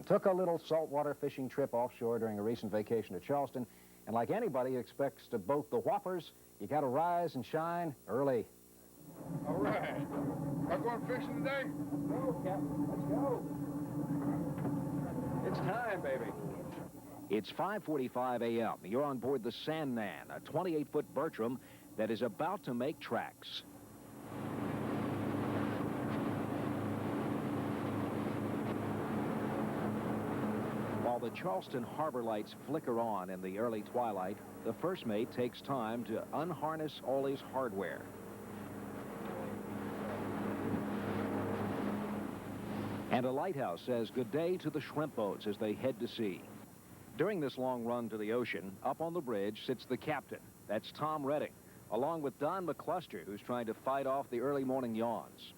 fishing. Took a little saltwater fishing trip offshore during a recent vacation to Charleston. And like anybody who expects to boat the whoppers, you got to rise and shine early. All right. Y'all going fishing today? Go, Captain. Let's go. It's time, baby. It's 5:45 a.m. You're on board the Sandman, a 28-foot Bertram that is about to make tracks. While the Charleston harbor lights flicker on in the early twilight, the first mate takes time to unharness all his hardware. And a lighthouse says good day to the shrimp boats as they head to sea. During this long run to the ocean, up on the bridge sits the captain. That's Tom Redding, along with Don McCluster, who's trying to fight off the early morning yawns.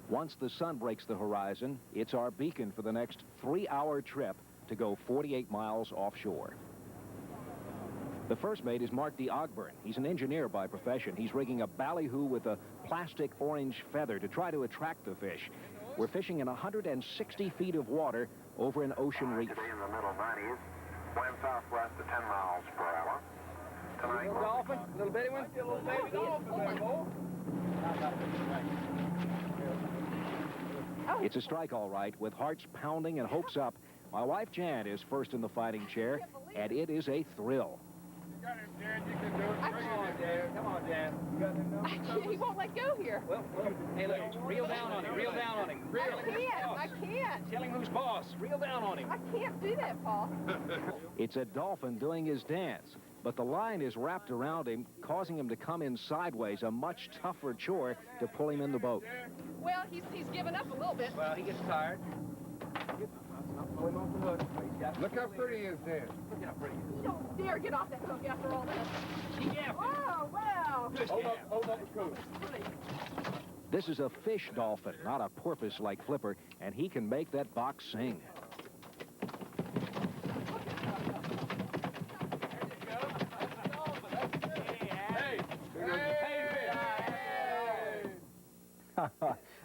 Once the sun breaks the horizon, it's our beacon for the next 3-hour trip to go 48 miles offshore. The first mate is Mark D. Ogburn. He's an engineer by profession. He's rigging a ballyhoo with a plastic orange feather to try to attract the fish. We're fishing in 160 feet of water over an ocean reef. Today in the middle 90s, wind southwest at 10 miles per hour. Tonight, little dolphin, little bitty one. A little baby dolphin. It's a strike, all right, with hearts pounding and hopes up. My wife, Jan, is first in the fighting chair, and it is a thrill. You got him, Jan. You can do it. Come on, Dan. Come on, Dan. You got him? He won't let go here. Well, hey, look, reel down on him. Reel down on him. I can't. Tell him who's boss. Reel down on him. I can't do that, Paul. It's a dolphin doing his dance, but the line is wrapped around him, causing him to come in sideways, a much tougher chore to pull him in the boat. Well, he's given up a little bit. Well, he gets tired. Pull him off the hook. Look how pretty he is, Dan. Look how pretty he You don't dare get off that hook after all this. is. Yeah. Oh, wow. Hold up the coast. This is a fish dolphin, not a porpoise-like flipper, and he can make that box sing.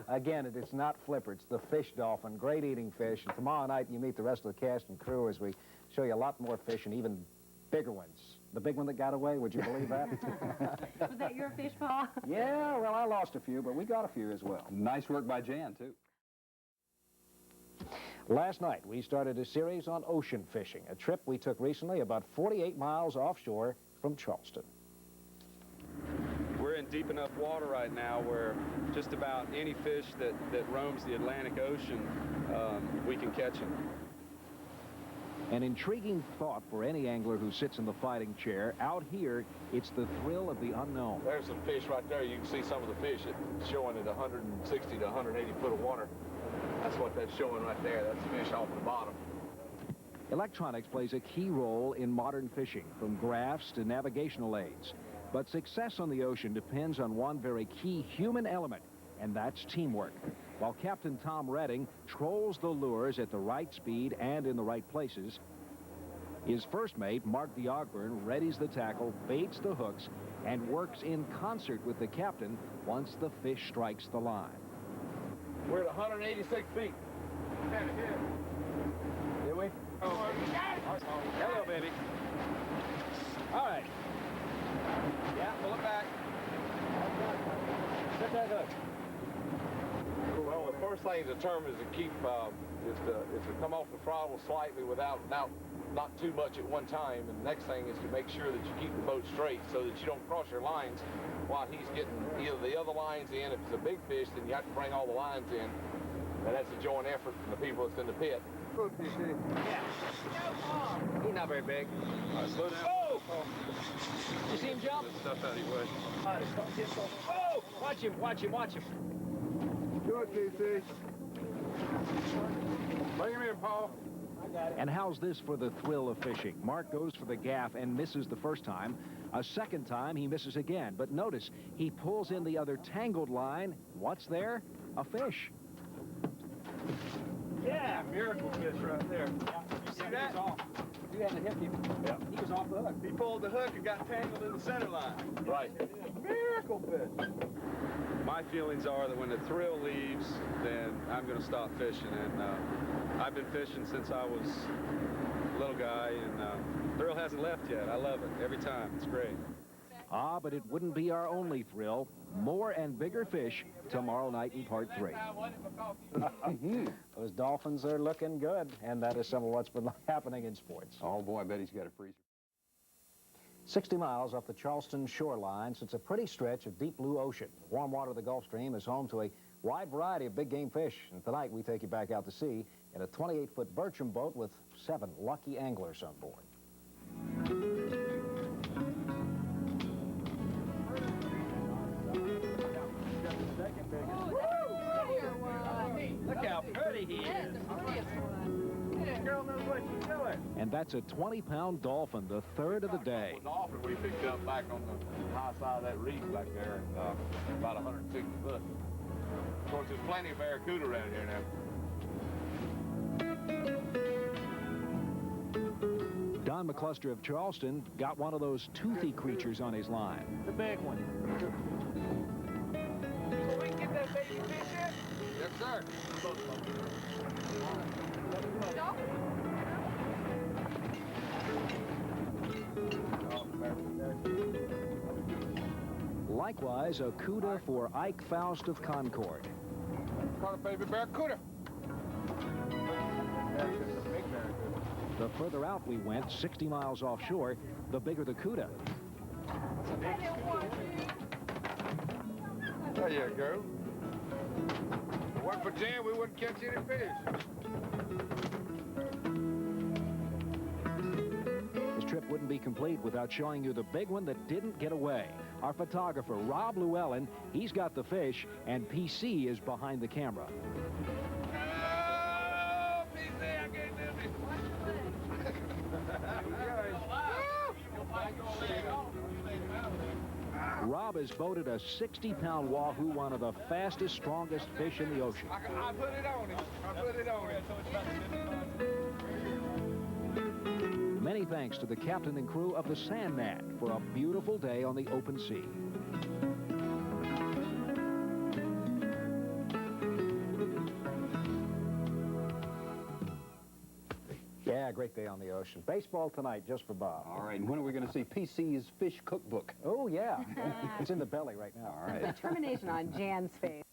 Again, it is not flipper, it's the fish dolphin, great eating fish. And tomorrow night you meet the rest of the cast and crew as we show you a lot more fish and even bigger ones. The big one that got away, would you believe that? Was that your fish, Paul? Yeah, well, I lost a few, but we got a few as well. Nice work by Jan, too. Last night, we started a series on ocean fishing, a trip we took recently about 48 miles offshore from Charleston. We're in deep enough water right now where just about any fish that roams the Atlantic Ocean, we can catch them. An intriguing thought for any angler who sits in the fighting chair. Out here, it's the thrill of the unknown. There's some fish right there. You can see some of the fish showing at 160 to 180 foot of water. That's what that's showing right there. That's fish off the bottom. Electronics plays a key role in modern fishing, from graphs to navigational aids. But success on the ocean depends on one very key human element, and that's teamwork. While Captain Tom Redding trolls the lures at the right speed and in the right places, his first mate, Mark D. Ogburn, readies the tackle, baits the hooks, and works in concert with the captain once the fish strikes the line. We're at 186 feet. Did we? Oh, Hello, baby. All right. Yeah, pull it back. Set that hook. well, the first thing to determine is to keep is to come off the throttle slightly without not too much at one time. And the next thing is to make sure that you keep the boat straight so that you don't cross your lines while he's getting either the other lines in. If it's a big fish, then you have to bring all the lines in. And that's a joint effort from the people that's in the pit. Yeah. He's not very big. All right, slow down. Oh! You see him jump? Get stuff out of your way. Oh! Watch him, watch him, watch him. Good, TC. Bring him in, Paul. And how's this for the thrill of fishing? Mark goes for the gaff and misses the first time. A second time, he misses again. But notice, he pulls in the other tangled line. What's there? A fish. Yeah, miracle fish right there. You see that? You had to hit him. Yeah. He was off the hook. He pulled the hook and got tangled in the center line. Right. Miracle fish. My feelings are that when the thrill leaves, then I'm going to stop fishing. And I've been fishing since I was a little guy, and thrill hasn't left yet. I love it every time. It's great. Ah, but it wouldn't be our only thrill. More and bigger fish tomorrow night in part 3. Those dolphins are looking good, and that is some of what's been happening in sports. Oh, boy, I bet he's got a freezer. 60 miles off the Charleston shoreline sits a pretty stretch of deep blue ocean. Warm water of the Gulf Stream is home to a wide variety of big game fish. And tonight we take you back out to sea in a 28-foot Bertram boat with 7 lucky anglers on board. Look how pretty he is. Girl knows what she's doing. And that's a 20-pound dolphin, the third of the day. Dolphin we picked up back on the high side of that reef back there, about 160 foot. Of course, there's plenty of barracuda around here now. Don McCluster of Charleston got one of those toothy creatures on his line. The big one. So we can get that baby fish in? Yes, sir. Likewise, a cuda for Ike Faust of Concord. Caught a baby barracuda. The further out we went, 60 miles offshore, the bigger the cuda. There you go. If it wasn't for Jan, we wouldn't catch any fish. This trip wouldn't be complete without showing you the big one that didn't get away. Our photographer, Rob Llewellyn, he's got the fish, and PC is behind the camera. Oh, PC, I can't do it. Rob has boated a 60-pound wahoo, one of the fastest, strongest fish in the ocean. I put it on him. I put it on him. Many thanks to the captain and crew of the Sandman for a beautiful day on the open sea. Yeah, great day on the ocean. Baseball tonight, just for Bob. All right, and when are we going to see PC's fish cookbook? Oh, yeah. It's in the belly right now. All right. Determination on Jan's face.